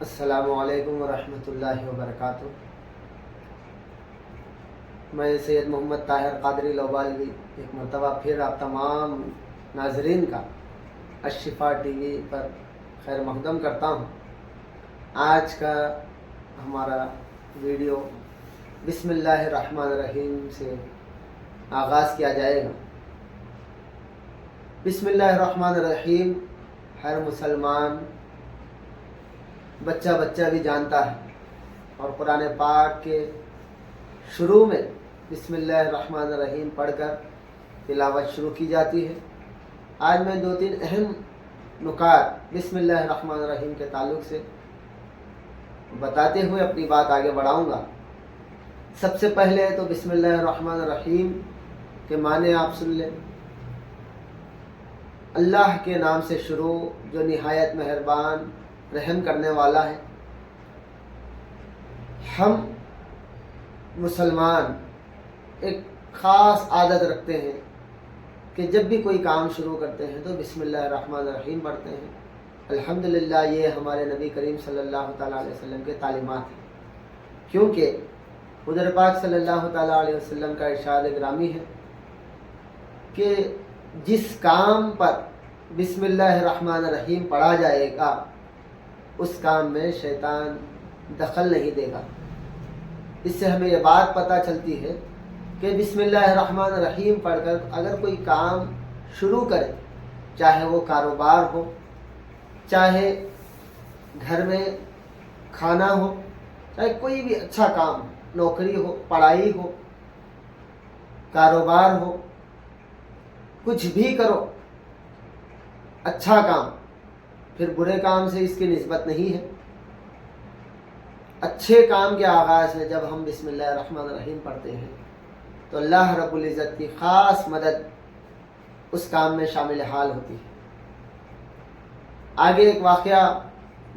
السلام علیکم ورحمۃ اللہ وبرکاتہ۔ میں سید محمد طاہر قادری لوبالوی ایک مرتبہ پھر آپ تمام ناظرین کا الشفا ٹی وی پر خیر مقدم کرتا ہوں۔ آج کا ہمارا ویڈیو بسم اللہ الرحمن الرحیم سے آغاز کیا جائے گا۔ بسم اللہ الرحمن الرحیم ہر مسلمان بچہ بھی جانتا ہے، اور قرآن پاک کے شروع میں بسم اللہ الرحمن الرحیم پڑھ کر تلاوت شروع کی جاتی ہے۔ آج میں 2-3 اہم نکات بسم اللہ الرحمن الرحیم کے تعلق سے بتاتے ہوئے اپنی بات آگے بڑھاؤں گا۔ سب سے پہلے تو بسم اللہ الرحمن الرحیم کے معنی آپ سن لیں۔ اللہ کے نام سے شروع جو نہایت مہربان رحم کرنے والا ہے۔ ہم مسلمان ایک خاص عادت رکھتے ہیں کہ جب بھی کوئی کام شروع کرتے ہیں تو بسم اللہ الرحمن الرحیم پڑھتے ہیں۔ الحمدللہ یہ ہمارے نبی کریم صلی اللہ تعالیٰ علیہ وسلم کے تعلیمات ہیں، کیونکہ حضور پاک صلی اللہ تعالیٰ علیہ وسلم کا ارشاد گرامی ہے کہ جس کام پر بسم اللہ الرحمن الرحیم پڑھا جائے گا اس کام میں شیطان دخل نہیں دے گا۔ اس سے ہمیں یہ بات پتہ چلتی ہے کہ بسم اللہ الرحمن الرحیم پڑھ کر اگر کوئی کام شروع کرے، چاہے وہ کاروبار ہو، چاہے گھر میں کھانا ہو، چاہے کوئی بھی اچھا کام ہو، نوکری ہو، پڑھائی ہو، کاروبار ہو، کچھ بھی کرو اچھا کام، پھر برے کام سے اس کی نسبت نہیں ہے۔ اچھے کام کے آغاز میں جب ہم بسم اللہ الرحمن الرحیم پڑھتے ہیں تو اللہ رب العزت کی خاص مدد اس کام میں شامل حال ہوتی ہے۔ آگے ایک واقعہ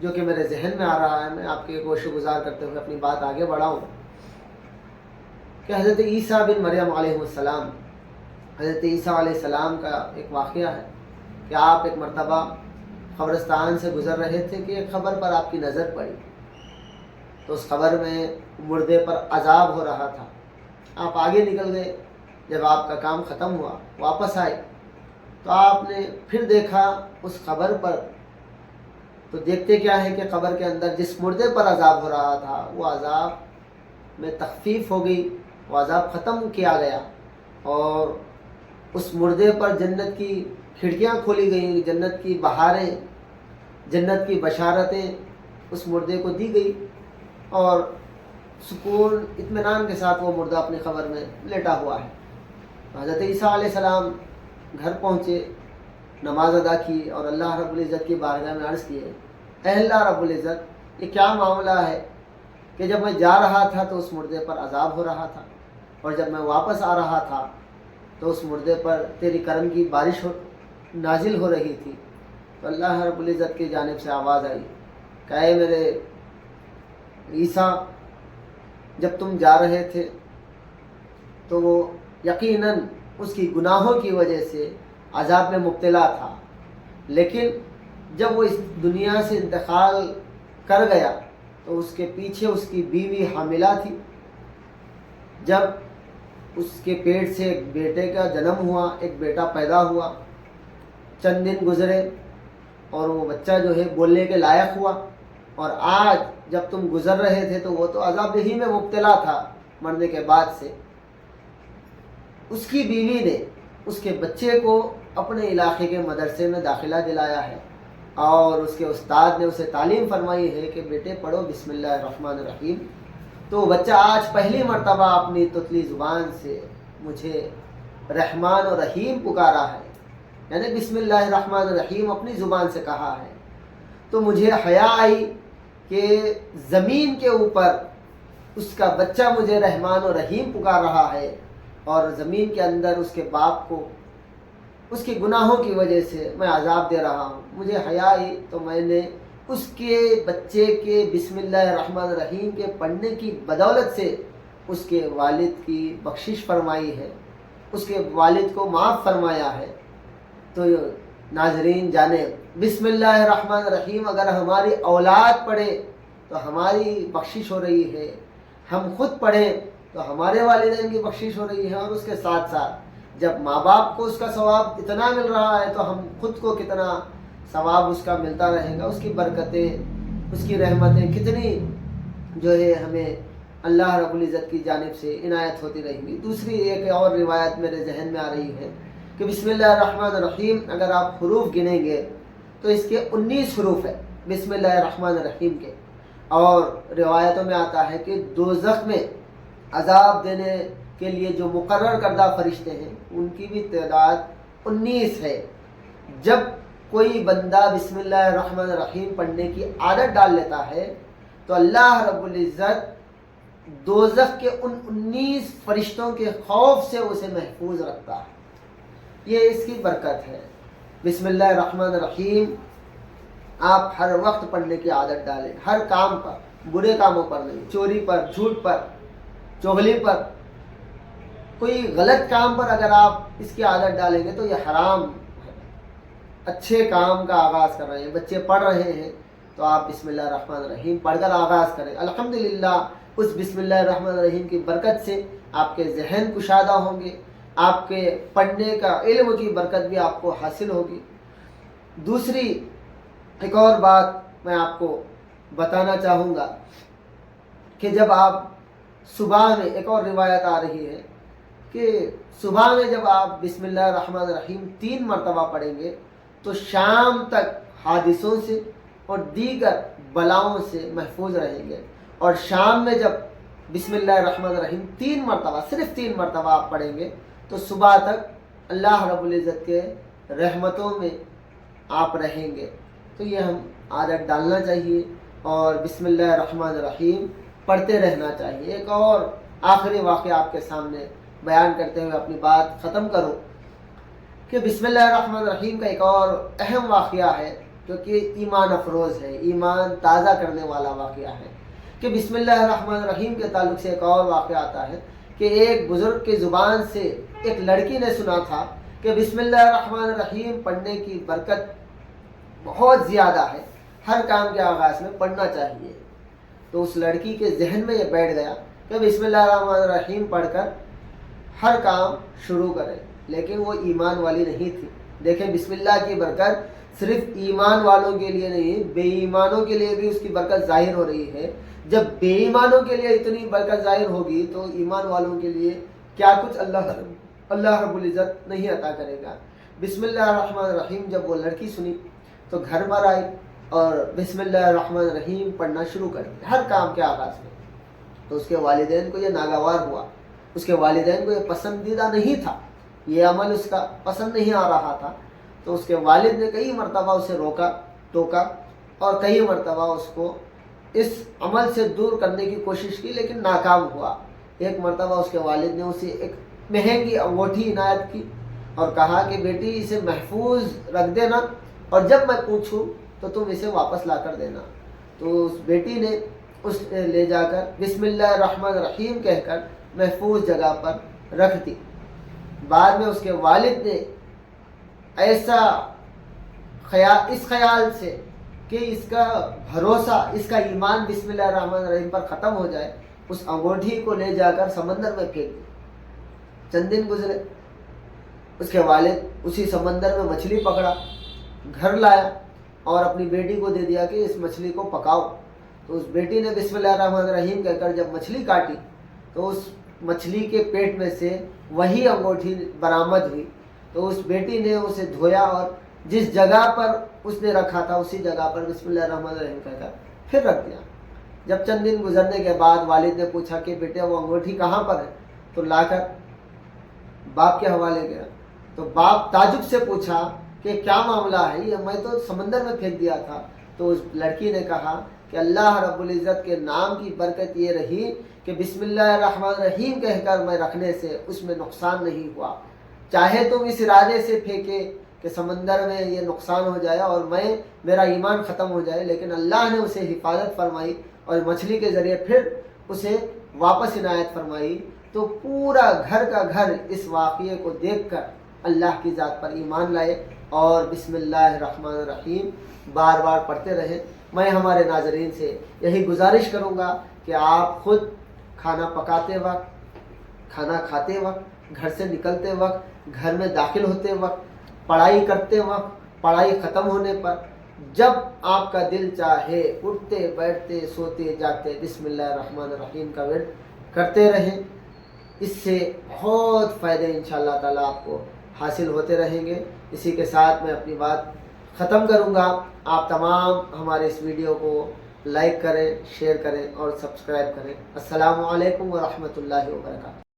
جو کہ میرے ذہن میں آ رہا ہے، میں آپ کے گوش گزار کرتے ہوئے اپنی بات آگے بڑھاؤں کہ حضرت عیسیٰ بن مریم علیہ السلام، حضرت عیسیٰ علیہ السلام کا ایک واقعہ ہے کہ آپ ایک مرتبہ قبرستان سے گزر رہے تھے کہ ایک خبر پر آپ کی نظر پڑی، تو اس خبر میں مردے پر عذاب ہو رہا تھا۔ آپ آگے نکل گئے، جب آپ کا کام ختم ہوا واپس آئے تو آپ نے پھر دیکھا اس خبر پر، تو دیکھتے کیا ہے کہ قبر کے اندر جس مردے پر عذاب ہو رہا تھا وہ عذاب میں تخفیف ہو گئی، وہ عذاب ختم کیا گیا، اور اس مردے پر جنت کی کھڑکیاں کھولی گئیں، جنت کی بہاریں، جنت کی بشارتیں اس مردے کو دی گئی، اور سکون اطمینان کے ساتھ وہ مردہ اپنی قبر میں لیٹا ہوا ہے۔ حضرت عیسیٰ علیہ السلام گھر پہنچے، نماز ادا کی اور اللہ رب العزت کی بارگاہ میں عرض کیے، اے اللہ رب العزت، یہ کیا معاملہ ہے کہ جب میں جا رہا تھا تو اس مردے پر عذاب ہو رہا تھا، اور جب میں واپس آ رہا تھا تو اس مردے پر تیری کرم کی بارش نازل ہو رہی تھی۔ تو اللہ رب العزت کی جانب سے آواز آئی کہ اے میرے عیسیٰ، جب تم جا رہے تھے تو وہ یقیناً اس کی گناہوں کی وجہ سے عذاب میں مبتلا تھا، لیکن جب وہ اس دنیا سے انتقال کر گیا تو اس کے پیچھے اس کی بیوی حاملہ تھی۔ جب اس کے پیٹ سے ایک بیٹے کا جنم ہوا، ایک بیٹا پیدا ہوا، چند دن گزرے اور وہ بچہ جو ہے بولنے کے لائق ہوا، اور آج جب تم گزر رہے تھے تو وہ تو عذاب دہی میں مبتلا تھا مرنے کے بعد سے۔ اس کی بیوی نے اس کے بچے کو اپنے علاقے کے مدرسے میں داخلہ دلایا ہے، اور اس کے استاد نے اسے تعلیم فرمائی ہے کہ بیٹے پڑھو بسم اللہ الرحمن الرحیم۔ تو وہ بچہ آج پہلی مرتبہ اپنی تتلی زبان سے مجھے رحمان و رحیم پکارا ہے، یعنی بسم اللہ الرحمن الرحیم اپنی زبان سے کہا ہے۔ تو مجھے حیا آئی کہ زمین کے اوپر اس کا بچہ مجھے رحمان و رحیم پکار رہا ہے، اور زمین کے اندر اس کے باپ کو اس کی گناہوں کی وجہ سے میں عذاب دے رہا ہوں۔ مجھے حیا آئی تو میں نے اس کے بچے کے بسم اللہ الرحمن الرحیم کے پڑھنے کی بدولت سے اس کے والد کی بخشش فرمائی ہے، اس کے والد کو معاف فرمایا ہے۔ تو ناظرین جانے بسم اللہ الرحمن الرحیم اگر ہماری اولاد پڑھے تو ہماری بخشش ہو رہی ہے، ہم خود پڑھیں تو ہمارے والدین کی بخشش ہو رہی ہے، اور اس کے ساتھ ساتھ جب ماں باپ کو اس کا ثواب اتنا مل رہا ہے تو ہم خود کو کتنا ثواب اس کا ملتا رہے گا، اس کی برکتیں، اس کی رحمتیں کتنی جو ہے ہمیں اللہ رب العزت کی جانب سے عنایت ہوتی رہیں گی۔ دوسری ایک اور روایت میرے ذہن میں آ رہی ہے کہ بسم اللہ الرحمن الرحیم اگر آپ حروف گنیں گے تو اس کے 19 حروف ہیں بسم اللہ الرحمن الرحیم کے، اور روایتوں میں آتا ہے کہ دوزخ میں عذاب دینے کے لیے جو مقرر کردہ فرشتے ہیں ان کی بھی تعداد 19 ہے۔ جب کوئی بندہ بسم اللہ الرحمن الرحیم پڑھنے کی عادت ڈال لیتا ہے تو اللہ رب العزت دوزخ کے ان 19 فرشتوں کے خوف سے اسے محفوظ رکھتا ہے۔ یہ اس کی برکت ہے۔ بسم اللہ الرحمن الرحیم آپ ہر وقت پڑھنے کی عادت ڈالیں، ہر کام پر، برے کاموں پر نہیں، چوری پر، جھوٹ پر، چغلی پر، کوئی غلط کام پر اگر آپ اس کی عادت ڈالیں گے تو یہ حرام ہے۔ اچھے کام کا آغاز کر رہے ہیں، بچے پڑھ رہے ہیں تو آپ بسم اللہ الرحمن الرحیم پڑھ کر آغاز کریں۔ الحمدللہ اس بسم اللہ الرحمن الرحیم کی برکت سے آپ کے ذہن کشادہ ہوں گے، آپ کے پڑھنے کا علم کی برکت بھی آپ کو حاصل ہوگی۔ دوسری ایک اور بات میں آپ کو بتانا چاہوں گا کہ جب آپ صبح میں، ایک اور روایت آ رہی ہے کہ صبح میں جب آپ بسم اللہ الرحمن الرحیم 3 مرتبہ پڑھیں گے تو شام تک حادثوں سے اور دیگر بلاؤں سے محفوظ رہیں گے، اور شام میں جب بسم اللہ الرحمن الرحیم 3 مرتبہ، صرف 3 مرتبہ آپ پڑھیں گے تو صبح تک اللہ رب العزت کے رحمتوں میں آپ رہیں گے۔ تو یہ ہم عادت ڈالنا چاہیے اور بسم اللہ الرحمن الرحیم پڑھتے رہنا چاہیے۔ ایک اور آخری واقعہ آپ کے سامنے بیان کرتے ہوئے اپنی بات ختم کروں کہ بسم اللہ الرحمن الرحیم کا ایک اور اہم واقعہ ہے جو کہ ایمان افروز ہے، ایمان تازہ کرنے والا واقعہ ہے کہ بسم اللہ الرحمن الرحیم کے تعلق سے ایک اور واقعہ آتا ہے کہ ایک بزرگ کی زبان سے ایک لڑکی نے سنا تھا کہ بسم اللہ الرحمن الرحیم پڑھنے کی برکت بہت زیادہ ہے، ہر کام کے آغاز میں پڑھنا چاہیے۔ تو اس لڑکی کے ذہن میں یہ بیٹھ گیا کہ بسم اللہ الرحمن الرحیم پڑھ کر ہر کام شروع کرے، لیکن وہ ایمان والی نہیں تھی۔ دیکھیں بسم اللہ کی برکت صرف ایمان والوں کے لیے نہیں، بے ایمانوں کے لیے بھی اس کی برکت ظاہر ہو رہی ہے۔ جب بے ایمانوں کے لیے اتنی برکت ظاہر ہوگی تو ایمان والوں کے لیے کیا کچھ اللہ رب العزت نہیں عطا کرے گا۔ بسم اللہ الرحمن الرحیم جب وہ لڑکی سنی تو گھر پر آئی اور بسم اللہ الرحمن الرحیم پڑھنا شروع کر دیا ہر کام کے آغاز میں۔ تو اس کے والدین کو یہ ناگوار ہوا، اس کے والدین کو یہ پسندیدہ نہیں تھا، یہ عمل اس کا پسند نہیں آ رہا تھا۔ تو اس کے والد نے کئی مرتبہ اسے روکا ٹوکا اور کئی مرتبہ اس کو اس عمل سے دور کرنے کی کوشش کی، لیکن ناکام ہوا۔ ایک مرتبہ اس کے والد نے اسے ایک مہنگی انگوٹھی عنایت کی اور کہا کہ بیٹی اسے محفوظ رکھ دینا اور جب میں پوچھوں تو تم اسے واپس لا کر دینا۔ تو اس بیٹی نے اس لے جا کر بسم اللہ الرحمن الرحیم کہہ کر محفوظ جگہ پر رکھ دی۔ بعد میں اس کے والد نے ایسا اس خیال سے کہ اس کا بھروسہ، اس کا ایمان بسم اللہ الرحمن الرحیم پر ختم ہو جائے، اس انگوٹھی کو لے جا کر سمندر میں پھینک دی۔ چند دن گزرے، اس کے والد اسی سمندر میں مچھلی پکڑا، گھر لایا اور اپنی بیٹی کو دے دیا کہ اس مچھلی کو پکاؤ۔ تو اس بیٹی نے بسم اللہ الرحمن الرحیم کہہ کر جب مچھلی کاٹی تو اس مچھلی کے پیٹ میں سے وہی انگوٹھی برآمد ہوئی۔ تو اس بیٹی نے اسے دھویا اور جس جگہ پر اس نے رکھا تھا اسی جگہ پر بسم اللہ الرحمن الرحیم کہہ کر پھر رکھ دیا۔ جب چند دن گزرنے کے بعد والد نے پوچھا کہ بیٹے وہ انگوٹھی کہاں پر ہے، تو لا کر باپ کے حوالے گیا۔ تو باپ تعجب سے پوچھا کہ کیا معاملہ ہے، یہ میں تو سمندر میں پھینک دیا تھا۔ تو اس لڑکی نے کہا کہ اللہ رب العزت کے نام کی برکت یہ رہی کہ بسم اللہ الرحمن الرحیم کہہ کر میں رکھنے سے اس میں نقصان نہیں ہوا۔ چاہے تم اس ارادے سے پھینکے کہ سمندر میں یہ نقصان ہو جائے اور میرا ایمان ختم ہو جائے، لیکن اللہ نے اسے حفاظت فرمائی اور مچھلی کے ذریعے پھر اسے واپس عنایت فرمائی۔ تو پورا گھر کا گھر اس واقعے کو دیکھ کر اللہ کی ذات پر ایمان لائے اور بسم اللہ الرحمن الرحیم بار بار پڑھتے رہے۔ میں ہمارے ناظرین سے یہی گزارش کروں گا کہ آپ خود کھانا پکاتے وقت، کھانا کھاتے وقت، گھر سے نکلتے وقت، گھر میں داخل ہوتے وقت، پڑھائی کرتے وقت، پڑھائی ختم ہونے پر، جب آپ کا دل چاہے اٹھتے بیٹھتے سوتے جاگتے بسم اللہ الرحمن الرحیم کا ورد کرتے رہیں۔ اس سے بہت فائدے انشاءاللہ تعالیٰ آپ کو حاصل ہوتے رہیں گے۔ اسی کے ساتھ میں اپنی بات ختم کروں گا۔ آپ تمام ہمارے اس ویڈیو کو لائک کریں، شیئر کریں اور سبسکرائب کریں۔ السلام علیکم ورحمۃ اللہ وبرکاتہ۔